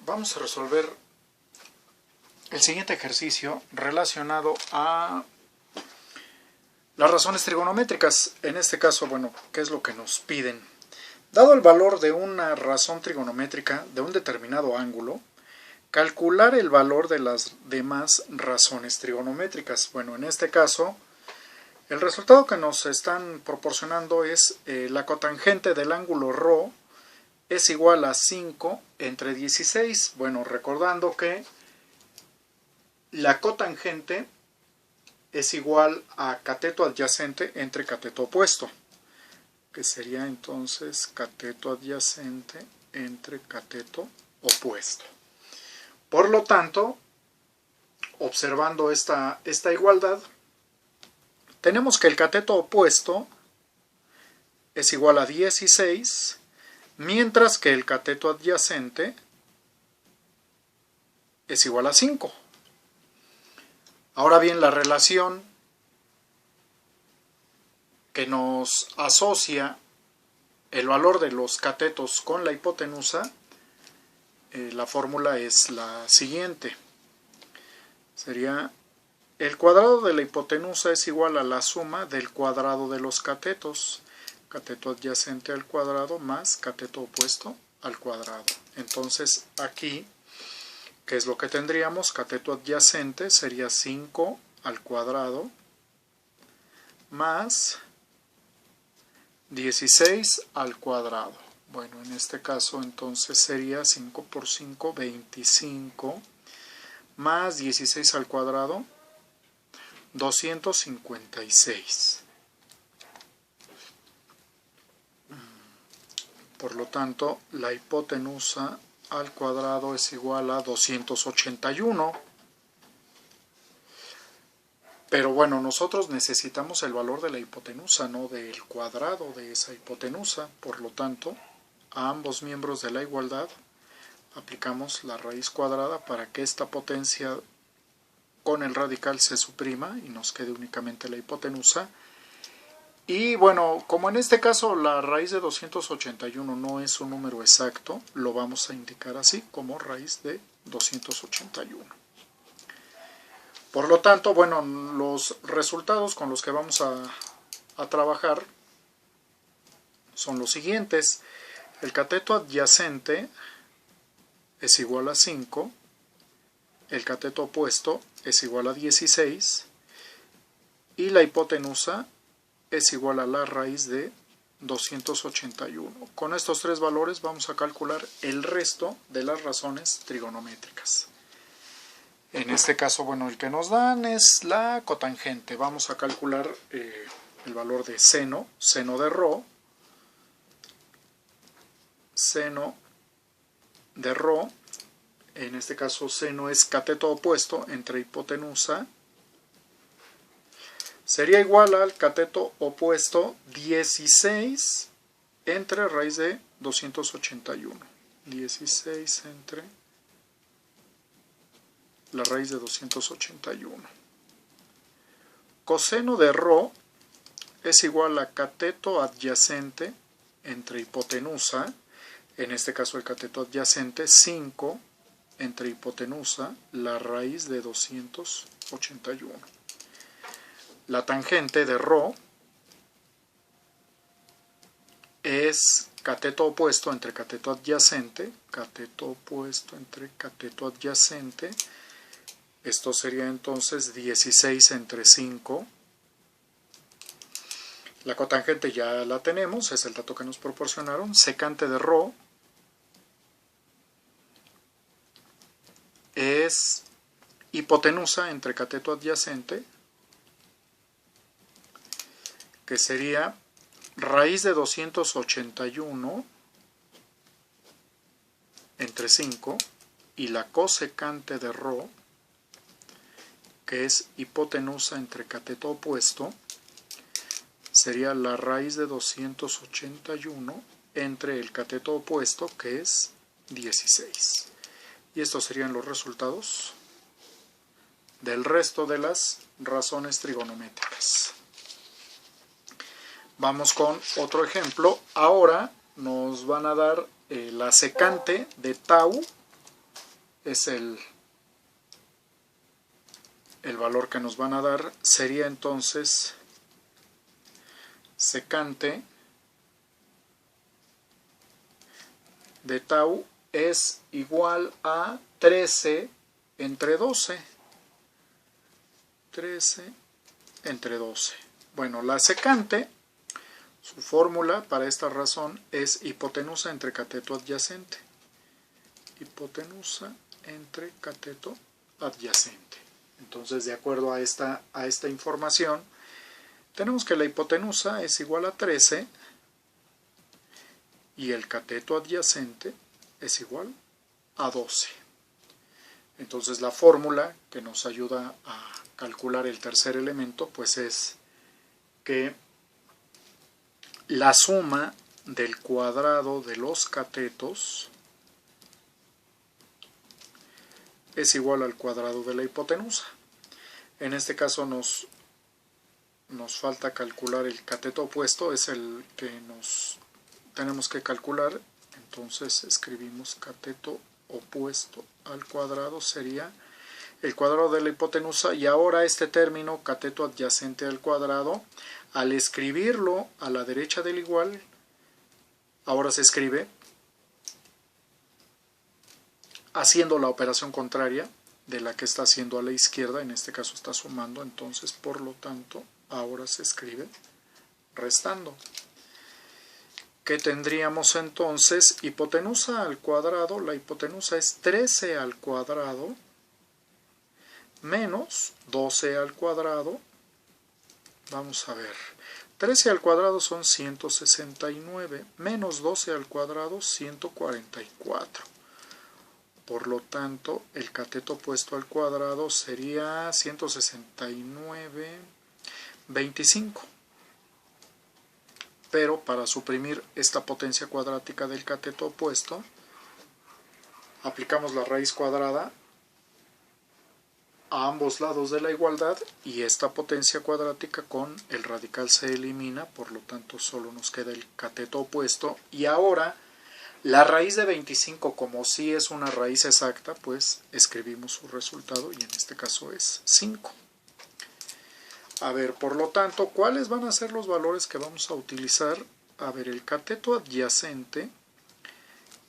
Vamos a resolver el siguiente ejercicio relacionado a las razones trigonométricas. En este caso, bueno, ¿qué es lo que nos piden? Dado el valor de una razón trigonométrica de un determinado ángulo, calcular el valor de las demás razones trigonométricas. Bueno, en este caso, el resultado que nos están proporcionando es la cotangente del ángulo ρ es igual a 5 entre 16. Bueno, recordando que la cotangente es igual a cateto adyacente entre cateto opuesto, que sería entonces cateto adyacente entre cateto opuesto. Por lo tanto, observando esta igualdad, tenemos que el cateto opuesto es igual a 16, mientras que el cateto adyacente es igual a 5. Ahora bien, la relación que nos asocia el valor de los catetos con la hipotenusa, la fórmula es la siguiente. Sería el cuadrado de la hipotenusa es igual a la suma del cuadrado de los catetos. Cateto adyacente al cuadrado más cateto opuesto al cuadrado. Entonces aquí, ¿qué es lo que tendríamos? Cateto adyacente sería 5 al cuadrado más 16 al cuadrado. Bueno, en este caso entonces sería 5 por 5, 25, más 16 al cuadrado, 256. Por lo tanto, la hipotenusa al cuadrado es igual a 281. Pero bueno, nosotros necesitamos el valor de la hipotenusa, no del cuadrado de esa hipotenusa. Por lo tanto, a ambos miembros de la igualdad aplicamos la raíz cuadrada para que esta potencia con el radical se suprima y nos quede únicamente la hipotenusa. Y bueno, como en este caso la raíz de 281 no es un número exacto, lo vamos a indicar así, como raíz de 281. Por lo tanto, bueno, los resultados con los que vamos a trabajar son los siguientes. El cateto adyacente es igual a 5, el cateto opuesto es igual a 16 y la hipotenusa es igual a la raíz de 281. Con estos tres valores vamos a calcular el resto de las razones trigonométricas. En este caso, bueno, el que nos dan es la cotangente. Vamos a calcular el valor de seno de ρ. Seno de ρ, en este caso seno es cateto opuesto entre hipotenusa, sería igual al cateto opuesto 16 entre raíz de 281. 16 entre la raíz de 281. Coseno de ρ es igual a cateto adyacente entre hipotenusa, en este caso el cateto adyacente 5 entre hipotenusa, la raíz de 281. La tangente de ρ es cateto opuesto entre cateto adyacente, cateto opuesto entre cateto adyacente. Esto sería entonces 16 entre 5. La cotangente ya la tenemos, es el dato que nos proporcionaron. Secante de ρ es hipotenusa entre cateto adyacente, que sería raíz de 281 entre 5, y la cosecante de ρ, que es hipotenusa entre cateto opuesto, sería la raíz de 281 entre el cateto opuesto, que es 16. Y estos serían los resultados del resto de las razones trigonométricas. Vamos con otro ejemplo. Ahora nos van a dar la secante de tau es el valor que nos van a dar. Sería entonces secante de tau es igual a 13 entre 12. 13 entre 12. Bueno, la secante, su fórmula para esta razón es hipotenusa entre cateto adyacente. Hipotenusa entre cateto adyacente. Entonces, de acuerdo a esta información, tenemos que la hipotenusa es igual a 13 y el cateto adyacente es igual a 12. Entonces, la fórmula que nos ayuda a calcular el tercer elemento, pues es que la suma del cuadrado de los catetos es igual al cuadrado de la hipotenusa. En este caso nos falta calcular el cateto opuesto, es el que tenemos que calcular. Entonces escribimos cateto opuesto al cuadrado, sería el cuadrado de la hipotenusa, y ahora este término cateto adyacente al cuadrado, al escribirlo a la derecha del igual, ahora se escribe haciendo la operación contraria de la que está haciendo a la izquierda. En este caso está sumando, entonces por lo tanto ahora se escribe restando. ¿Qué tendríamos entonces? Hipotenusa al cuadrado, la hipotenusa es 13 al cuadrado menos 12 al cuadrado. Vamos a ver, 13 al cuadrado son 169, menos 12 al cuadrado 144. Por lo tanto, el cateto opuesto al cuadrado sería 169, 25. Pero para suprimir esta potencia cuadrática del cateto opuesto, aplicamos la raíz cuadrada a ambos lados de la igualdad y esta potencia cuadrática con el radical se elimina, por lo tanto solo nos queda el cateto opuesto. Y ahora la raíz de 25, como si es una raíz exacta, pues escribimos su resultado y en este caso es 5. A ver, por lo tanto, ¿cuáles van a ser los valores que vamos a utilizar? A ver, el cateto adyacente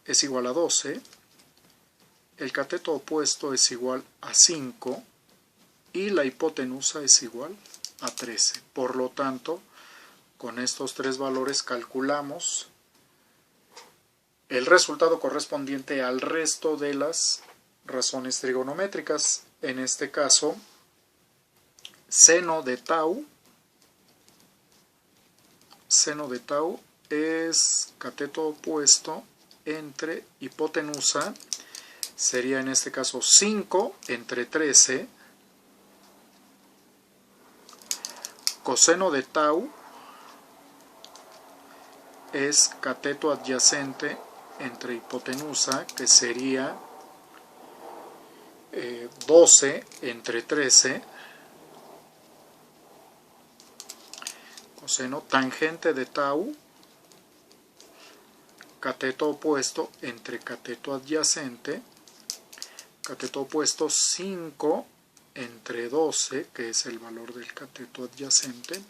es igual a 12, el cateto opuesto es igual a 5 y la hipotenusa es igual a 13. Por lo tanto, con estos tres valores calculamos el resultado correspondiente al resto de las razones trigonométricas. En este caso, seno de tau es cateto opuesto entre hipotenusa, sería en este caso 5 entre 13, coseno de tau es cateto adyacente entre hipotenusa, que sería 12 entre 13, coseno tangente de tau, cateto opuesto entre cateto adyacente, cateto opuesto 5 entre 12, que es el valor del cateto adyacente,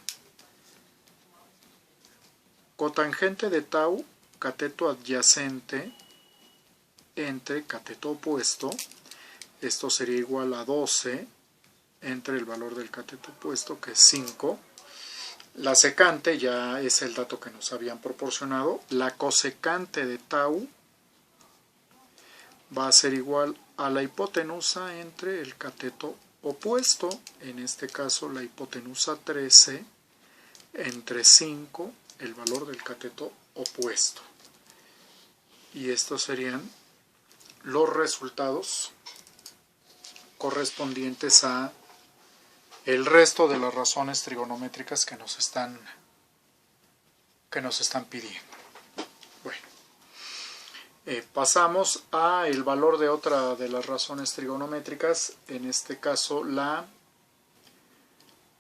cotangente de tau, cateto adyacente entre cateto opuesto, esto sería igual a 12 entre el valor del cateto opuesto, que es 5. La secante ya es el dato que nos habían proporcionado. La cosecante de tau va a ser igual a la hipotenusa entre el cateto opuesto, en este caso la hipotenusa 13 entre 5, el valor del cateto opuesto. Y estos serían los resultados correspondientes a el resto de las razones trigonométricas que nos están pidiendo. Bueno, pasamos a el valor de otra de las razones trigonométricas, en este caso la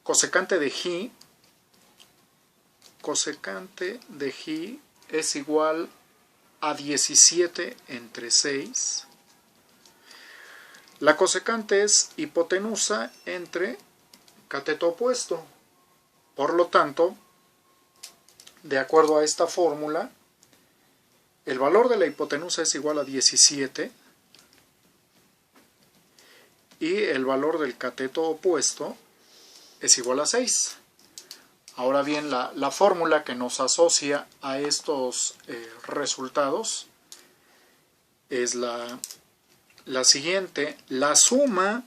cosecante de J. Cosecante de J es igual a 17 entre 6. La cosecante es hipotenusa entre cateto opuesto. Por lo tanto, de acuerdo a esta fórmula, el valor de la hipotenusa es igual a 17 y el valor del cateto opuesto es igual a 6. Ahora bien, la fórmula que nos asocia a estos resultados es la siguiente. La suma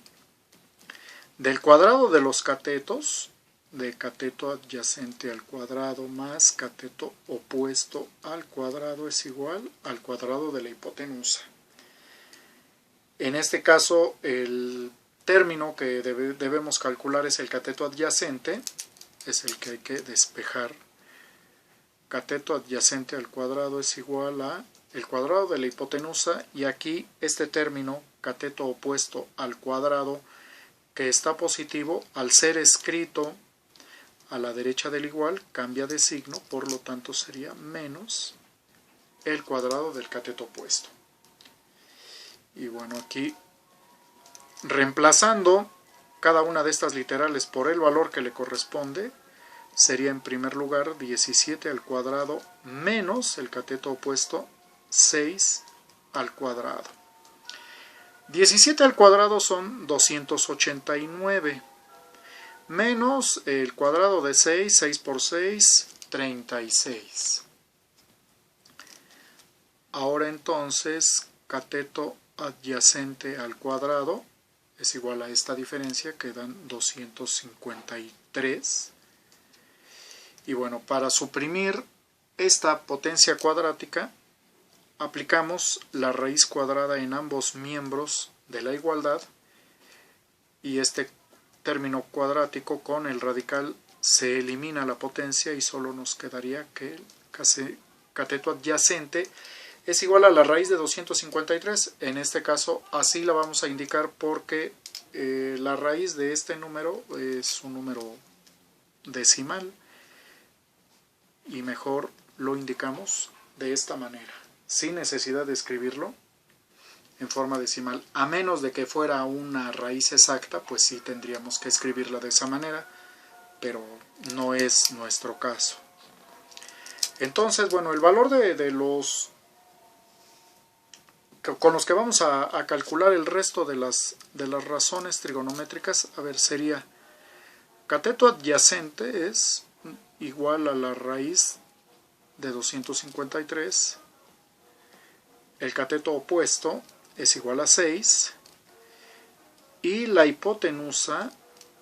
del cuadrado de los catetos, de cateto adyacente al cuadrado más cateto opuesto al cuadrado, es igual al cuadrado de la hipotenusa. En este caso, el término que debemos calcular es el cateto adyacente, es el que hay que despejar. Cateto adyacente al cuadrado es igual a el cuadrado de la hipotenusa, y aquí este término, cateto opuesto al cuadrado, que está positivo, al ser escrito a la derecha del igual, cambia de signo, por lo tanto sería menos el cuadrado del cateto opuesto. Y bueno, aquí reemplazando cada una de estas literales por el valor que le corresponde, sería en primer lugar 17 al cuadrado menos el cateto opuesto 6 al cuadrado. 17 al cuadrado son 289, menos el cuadrado de 6, 6 por 6, 36. Ahora entonces, cateto adyacente al cuadrado es igual a esta diferencia, que dan 253. Y bueno, para suprimir esta potencia cuadrática, aplicamos la raíz cuadrada en ambos miembros de la igualdad, y este término cuadrático con el radical se elimina la potencia y solo nos quedaría que el cateto adyacente es igual a la raíz de 253. En este caso así la vamos a indicar porque la raíz de este número es un número decimal y mejor lo indicamos de esta manera, sin necesidad de escribirlo en forma decimal. A menos de que fuera una raíz exacta, pues sí tendríamos que escribirla de esa manera, pero no es nuestro caso. Entonces, bueno, el valor de los con los que vamos a calcular el resto de las razones trigonométricas, a ver, sería cateto adyacente es igual a la raíz de 253, el cateto opuesto es igual a 6 y la hipotenusa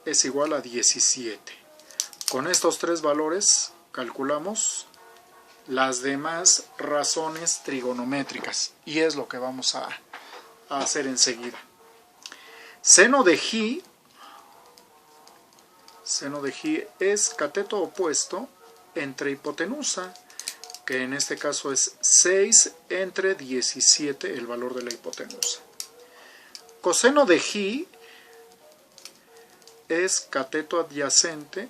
es igual a 17. Con estos tres valores calculamos las demás razones trigonométricas, y es lo que vamos a hacer enseguida. Seno de G es cateto opuesto entre hipotenusa, que en este caso es 6 entre 17, el valor de la hipotenusa. Coseno de G es cateto adyacente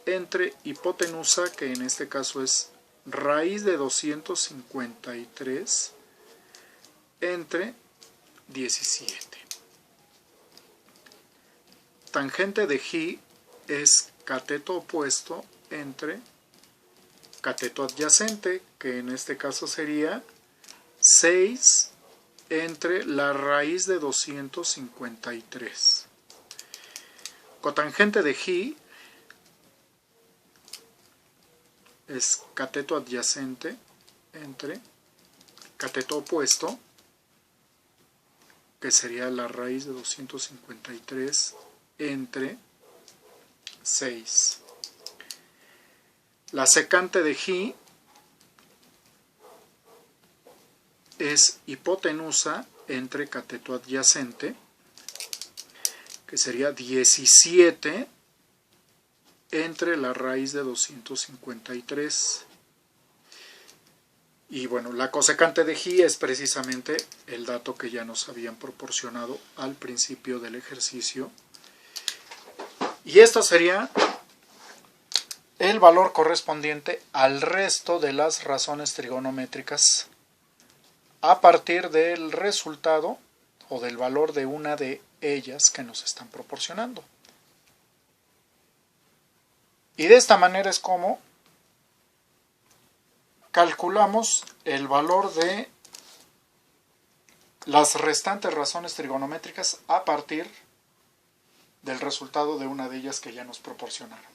entre hipotenusa, que en este caso es raíz de 253 entre 17. Tangente de G es cateto opuesto entre cateto adyacente, que en este caso sería 6 entre la raíz de 253. Cotangente de G es cateto adyacente entre cateto opuesto, que sería la raíz de 253 entre 6. La secante de G es hipotenusa entre cateto adyacente, que sería 17 entre la raíz de 253. Y bueno, la cosecante de G es precisamente el dato que ya nos habían proporcionado al principio del ejercicio. Y esto sería el valor correspondiente al resto de las razones trigonométricas a partir del resultado o del valor de una de ellas que nos están proporcionando. Y de esta manera es como calculamos el valor de las restantes razones trigonométricas a partir del resultado de una de ellas que ya nos proporcionaron.